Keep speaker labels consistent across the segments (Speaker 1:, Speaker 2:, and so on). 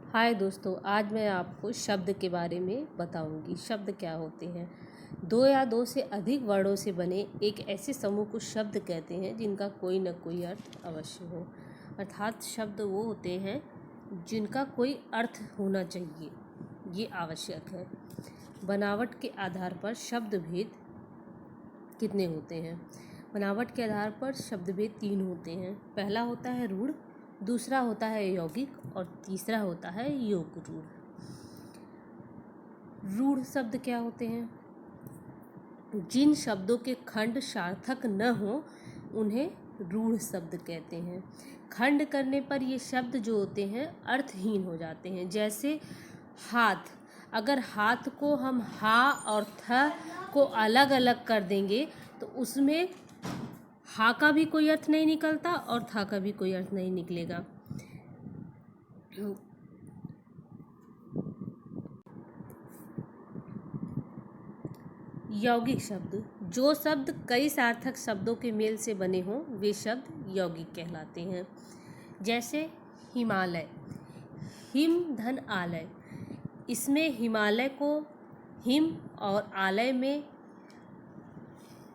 Speaker 1: हाय दोस्तों, आज मैं आपको शब्द के बारे में बताऊंगी। शब्द क्या होते हैं? दो या दो से अधिक वर्णों से बने एक ऐसे समूह को शब्द कहते हैं जिनका कोई न कोई अर्थ अवश्य हो। अर्थात शब्द वो होते हैं जिनका कोई अर्थ होना चाहिए, ये आवश्यक है। बनावट के आधार पर शब्द भेद कितने होते हैं? बनावट के आधार पर शब्द भेद 3 होते हैं। पहला होता है रूढ़, दूसरा होता है यौगिक और तीसरा होता है योग रूढ़। रूढ़ शब्द क्या होते हैं? जिन शब्दों के खंड सार्थक न हो उन्हें रूढ़ शब्द कहते हैं। खंड करने पर ये शब्द जो होते हैं अर्थहीन हो जाते हैं। जैसे हाथ, अगर हाथ को हम हा और थ को अलग अलग कर देंगे तो उसमें हा का भी कोई अर्थ नहीं निकलता और था का भी कोई अर्थ नहीं निकलेगा। यौगिक शब्द, जो शब्द कई सार्थक शब्दों के मेल से बने हों वे शब्द यौगिक कहलाते हैं। जैसे हिमालय, हिम धन आलय, इसमें हिमालय को हिम और आलय में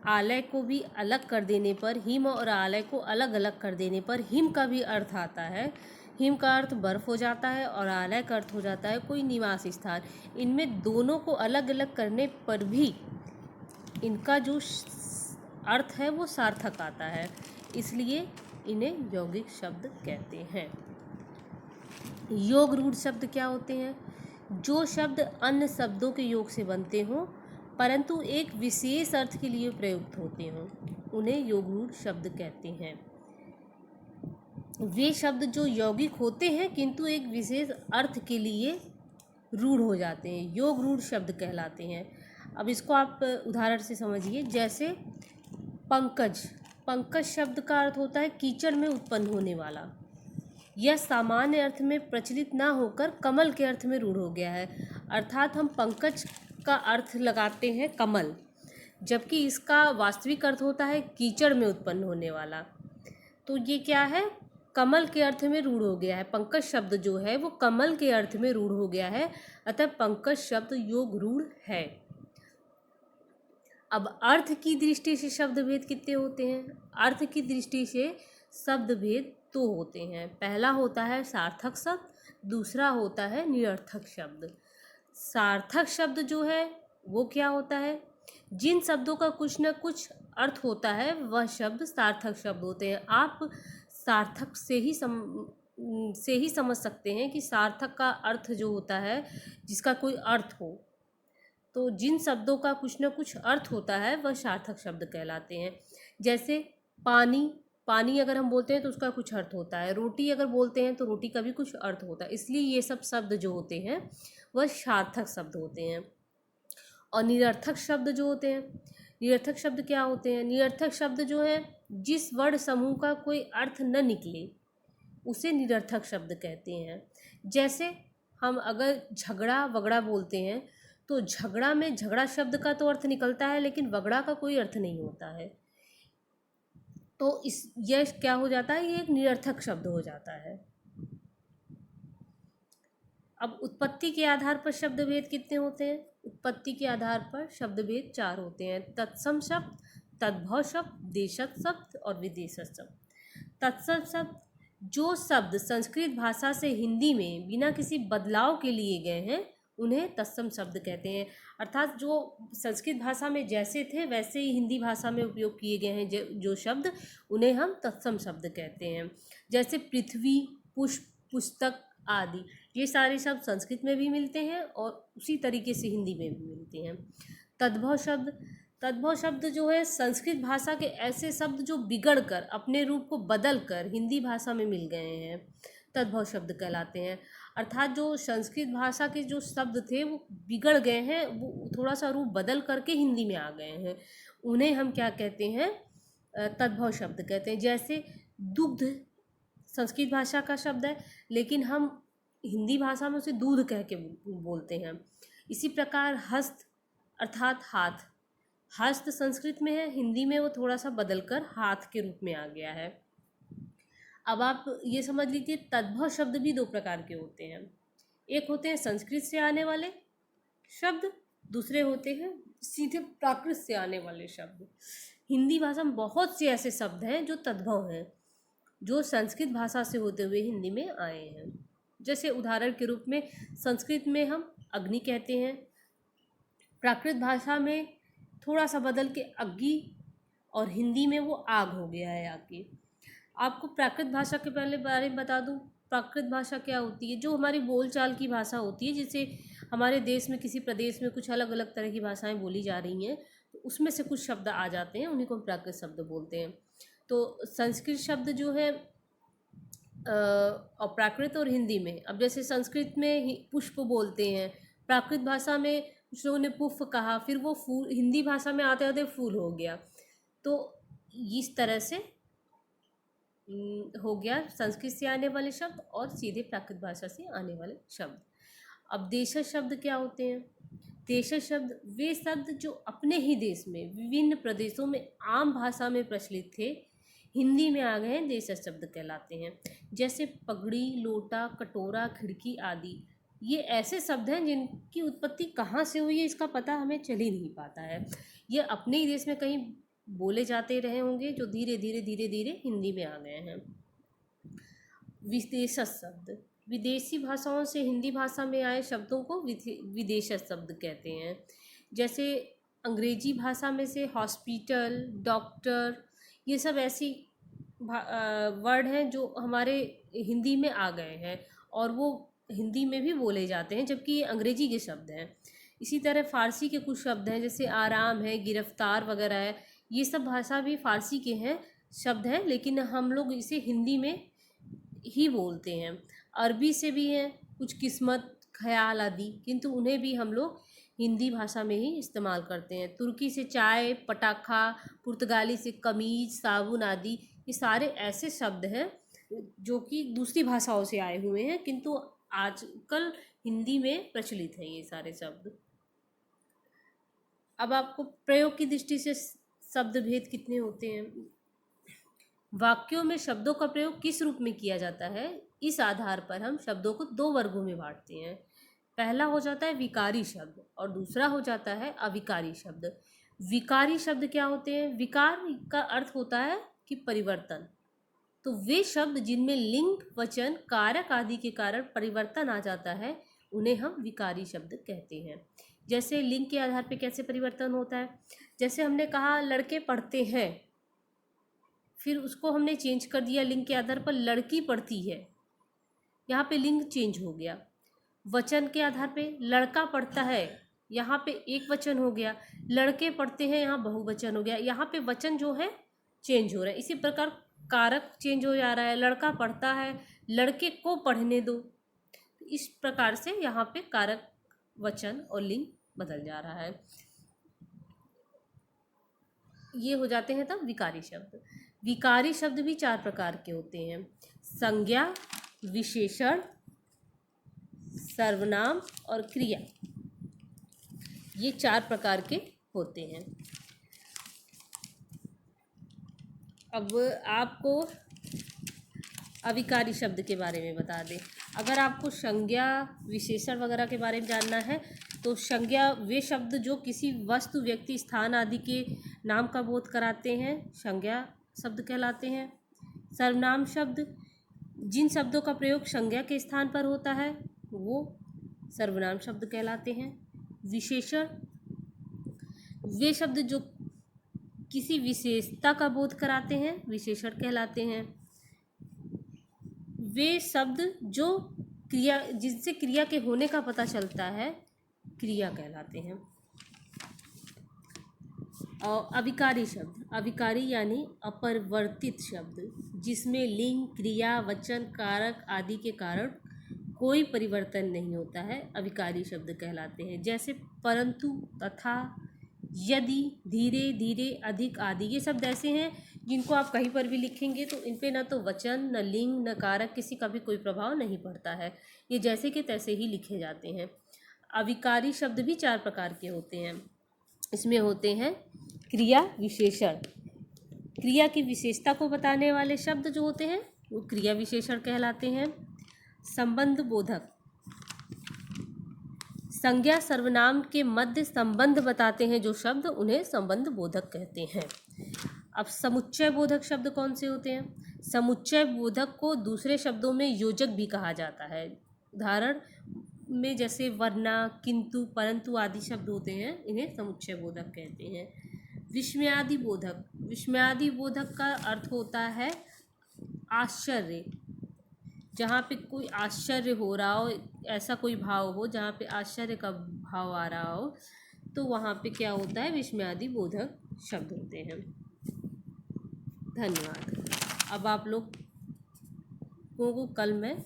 Speaker 1: आलय को भी अलग कर देने पर, हिम और आलय को अलग अलग कर देने पर हिम का भी अर्थ आता है। हिम का अर्थ बर्फ हो जाता है और आलय का अर्थ हो जाता है कोई निवास स्थान। इनमें दोनों को अलग अलग करने पर भी इनका जो अर्थ है वो सार्थक आता है, इसलिए इन्हें यौगिक शब्द कहते हैं। योग रूढ़ शब्द क्या होते हैं? जो शब्द अन्य शब्दों के योग से बनते हों परंतु एक विशेष अर्थ के लिए प्रयुक्त होते हों उन्हें योग रूढ़ शब्द कहते हैं। वे शब्द जो यौगिक होते हैं किंतु एक विशेष अर्थ के लिए रूढ़ हो जाते हैं, योग रूढ़ शब्द कहलाते हैं। अब इसको आप उदाहरण से समझिए। जैसे पंकज, पंकज शब्द का अर्थ होता है कीचड़ में उत्पन्न होने वाला। यह सामान्य अर्थ में प्रचलित ना होकर कमल के अर्थ में रूढ़ हो गया है। अर्थात हम पंकज का अर्थ लगाते हैं कमल, जबकि इसका वास्तविक अर्थ होता है कीचड़ में उत्पन्न होने वाला। तो ये क्या है? कमल के अर्थ में रूढ़ हो गया है। पंकज शब्द जो है वो कमल के अर्थ में रूढ़ हो गया है, अतः पंकज शब्द योग रूढ़ है। अब अर्थ की दृष्टि से शब्द भेद कितने होते हैं? अर्थ की दृष्टि से शब्द भेद 2 होते हैं। पहला होता है सार्थक शब्द, दूसरा होता है निरर्थक शब्द। सार्थक शब्द जो है वो क्या होता है? जिन शब्दों का कुछ न कुछ अर्थ होता है वह शब्द सार्थक शब्द होते हैं। आप सार्थक से ही समझ सकते हैं कि सार्थक का अर्थ जो होता है जिसका कोई अर्थ हो, तो जिन शब्दों का कुछ न कुछ अर्थ होता है वह सार्थक शब्द कहलाते हैं। जैसे पानी, पानी अगर हम बोलते हैं तो उसका कुछ अर्थ होता है। रोटी अगर बोलते हैं तो रोटी का भी कुछ अर्थ होता है, इसलिए ये सब शब्द जो होते हैं वह सार्थक शब्द होते हैं। और निरर्थक शब्द जो होते हैं, निरर्थक शब्द क्या होते हैं? निरर्थक शब्द जो है जिस वर्ण समूह का कोई अर्थ न निकले उसे निरर्थक शब्द कहते हैं। जैसे हम अगर झगड़ा वगड़ा बोलते हैं तो झगड़ा में झगड़ा शब्द का तो अर्थ निकलता है लेकिन वगड़ा का कोई अर्थ नहीं होता है, तो यह क्या हो जाता है? ये एक निरर्थक शब्द हो जाता है। अब उत्पत्ति के आधार पर शब्द भेद कितने होते हैं? उत्पत्ति के आधार पर शब्द भेद 4 होते हैं। तत्सम शब्द, तद्भव शब्द, देशज शब्द और विदेशज शब्द। तत्सम शब्द, जो शब्द संस्कृत भाषा से हिंदी में बिना किसी बदलाव के लिए गए हैं उन्हें तत्सम शब्द कहते हैं। अर्थात जो संस्कृत भाषा में जैसे थे वैसे ही हिंदी भाषा में उपयोग किए गए हैं जो शब्द, उन्हें हम तत्सम शब्द कहते हैं। जैसे पृथ्वी, पुष्प, पुस्तक आदि, ये सारे शब्द संस्कृत में भी मिलते हैं और उसी तरीके से हिंदी में भी मिलते हैं। तद्भव शब्द, तद्भव शब्द जो है संस्कृत भाषा के ऐसे शब्द जो बिगड़ कर अपने रूप को बदल कर हिंदी भाषा में मिल गए हैं, तद्भव शब्द कहलाते हैं। अर्थात जो संस्कृत भाषा के जो शब्द थे वो बिगड़ गए हैं, वो थोड़ा सा रूप बदल करके हिंदी में आ गए हैं, उन्हें हम क्या कहते हैं? तद्भव शब्द कहते हैं। जैसे दुग्ध संस्कृत भाषा का शब्द है लेकिन हम हिंदी भाषा में उसे दूध कह के बोलते हैं। इसी प्रकार हस्त अर्थात हाथ, हस्त संस्कृत में है, हिंदी में वो थोड़ा सा बदलकर हाथ के रूप में आ गया है। अब आप ये समझ लीजिए तद्भव शब्द भी 2 प्रकार के होते हैं। एक होते हैं संस्कृत से आने वाले शब्द, दूसरे होते हैं सीधे प्राकृत से आने वाले शब्द। हिंदी भाषा में बहुत से ऐसे शब्द हैं जो तद्भव हैं, जो संस्कृत भाषा से होते हुए हिंदी में आए हैं। जैसे उदाहरण के रूप में संस्कृत में हम अग्नि कहते हैं, प्राकृत भाषा में थोड़ा सा बदल के अग्नि, और हिंदी में वो आग हो गया है आगे। आपको प्राकृत भाषा के पहले बारे में बता दूं, प्राकृत भाषा क्या होती है? जो हमारी बोलचाल की भाषा होती है, जिसे हमारे देश में किसी प्रदेश में कुछ अलग अलग तरह की भाषाएं बोली जा रही हैं, तो उसमें से कुछ शब्द आ जाते हैं, उन्हीं को हम प्राकृत शब्द बोलते हैं। तो संस्कृत शब्द जो है और प्राकृत और हिंदी में, अब जैसे संस्कृत में पुष्प बोलते हैं, प्राकृत भाषा में कुछ लोगों ने पुष्प कहा, फिर वो फूल हिंदी भाषा में आते आते फूल हो गया। तो इस तरह से हो गया संस्कृत से आने वाले शब्द और सीधे प्राकृत भाषा से आने वाले शब्द। अब देशज शब्द क्या होते हैं? देशज शब्द वे शब्द जो अपने ही देश में विभिन्न प्रदेशों में आम भाषा में प्रचलित थे, हिंदी में आ गए हैं, देशज शब्द कहलाते हैं। जैसे पगड़ी, लोटा, कटोरा, खिड़की आदि, ये ऐसे शब्द हैं जिनकी उत्पत्ति कहाँ से हुई है इसका पता हमें चल ही नहीं पाता है। ये अपने ही देश में कहीं बोले जाते रहे होंगे, जो धीरे धीरे हिंदी में आ गए हैं। विदेशज शब्द, विदेशी भाषाओं से हिंदी भाषा में आए शब्दों को विदेशज शब्द कहते हैं। जैसे अंग्रेजी भाषा में से हॉस्पिटल, डॉक्टर, ये सब ऐसी वर्ड हैं जो हमारे हिंदी में आ गए हैं और वो हिंदी में भी बोले जाते हैं, जबकि ये अंग्रेजी के शब्द हैं। इसी तरह फ़ारसी के कुछ शब्द हैं, जैसे आराम है, गिरफ्तार वगैरह है, ये सब भाषा भी फ़ारसी के हैं, शब्द हैं, लेकिन हम लोग इसे हिंदी में ही बोलते हैं। अरबी से भी हैं कुछ, किस्मत, ख्याल आदि, किंतु उन्हें भी हम लोग हिंदी भाषा में ही इस्तेमाल करते हैं। तुर्की से चाय, पटाखा, पुर्तगाली से कमीज, साबुन आदि, ये सारे ऐसे शब्द हैं जो कि दूसरी भाषाओं से आए हुए हैं, किंतु आजकल हिंदी में प्रचलित हैं ये सारे शब्द। अब आपको प्रयोग की दृष्टि से शब्द भेद कितने होते हैं? वाक्यों में शब्दों का प्रयोग किस रूप में किया जाता है, इस आधार पर हम शब्दों को दो वर्गों में बांटते हैं। पहला हो जाता है विकारी शब्द और दूसरा हो जाता है अविकारी शब्द। विकारी शब्द क्या होते हैं? विकार का अर्थ होता है कि परिवर्तन। तो वे शब्द जिनमें लिंग, वचन, कारक आदि के कारण परिवर्तन आ जाता है, उन्हें हम विकारी शब्द कहते हैं। जैसे लिंग के आधार पर कैसे परिवर्तन होता है? जैसे हमने कहा लड़के पढ़ते हैं, फिर उसको हमने चेंज कर दिया लिंग के आधार पर, लड़की पढ़ती है, यहाँ पे लिंग चेंज हो गया। वचन के आधार पे लड़का पढ़ता है, यहाँ पे एक वचन हो गया, लड़के पढ़ते हैं, यहाँ बहुवचन हो गया, यहाँ पे वचन जो है चेंज हो रहा है। इसी प्रकार कारक चेंज हो जा रहा है, लड़का पढ़ता है, लड़के को पढ़ने दो, इस प्रकार से यहाँ पे कारक, वचन और लिंग बदल जा रहा है। ये हो जाते हैं तब विकारी शब्द। विकारी शब्द भी चार प्रकार के होते हैं: संज्ञा, विशेषण, सर्वनाम और क्रिया। ये चार प्रकार के होते हैं। अब आपको अविकारी शब्द के बारे में बता दें। अगर आपको संज्ञा, विशेषण वगैरह के बारे में जानना है, तो संज्ञा वे शब्द जो किसी वस्तु, व्यक्ति, स्थान आदि के नाम का बोध कराते हैं, संज्ञा शब्द कहलाते हैं। सर्वनाम शब्द, जिन शब्दों का प्रयोग संज्ञा के स्थान पर होता है, वो सर्वनाम शब्द कहलाते हैं। विशेषण, वे शब्द जो किसी विशेषता का बोध कराते हैं, विशेषण कहलाते हैं। वे शब्द जो क्रिया, जिनसे क्रिया के होने का पता चलता है, क्रिया कहलाते हैं। और अविकारी शब्द, अविकारी यानी अपरिवर्तित शब्द, जिसमें लिंग, क्रिया, वचन, कारक आदि के कारण कोई परिवर्तन नहीं होता है, अविकारी शब्द कहलाते हैं। जैसे परंतु, तथा, यदि, धीरे धीरे, अधिक आदि, ये शब्द ऐसे हैं जिनको आप कहीं पर भी लिखेंगे तो इन पे न तो वचन, न लिंग, न कारक, किसी का भी कोई प्रभाव नहीं पड़ता है, ये जैसे के तैसे ही लिखे जाते हैं। अविकारी शब्द भी चार प्रकार के होते हैं। इसमें होते हैं क्रिया, विशेषण। क्रिया की विशेषता को बताने वाले शब्द जो होते हैं वो क्रिया विशेषण कहलाते हैं। संबंध बोधक, संज्ञा सर्वनाम के मध्य संबंध बताते हैं जो शब्द, उन्हें संबंध बोधक कहते हैं। अब समुच्चय बोधक शब्द कौन से होते हैं? समुच्चय बोधक को दूसरे शब्दों में योजक भी कहा जाता है। उदाहरण में जैसे वरना, किंतु, परंतु आदि शब्द होते हैं, इन्हें समुच्चय बोधक कहते हैं। विस्मयादि बोधक, विस्मयादि बोधक का अर्थ होता है आश्चर्य। जहाँ पे कोई आश्चर्य हो रहा हो, ऐसा कोई भाव हो जहाँ पे आश्चर्य का भाव आ रहा हो, तो वहाँ पे क्या होता है? विस्मयादि बोधक शब्द होते हैं। धन्यवाद। अब आप लोगों को कल मैं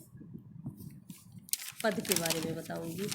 Speaker 1: पद के बारे में बताऊंगी।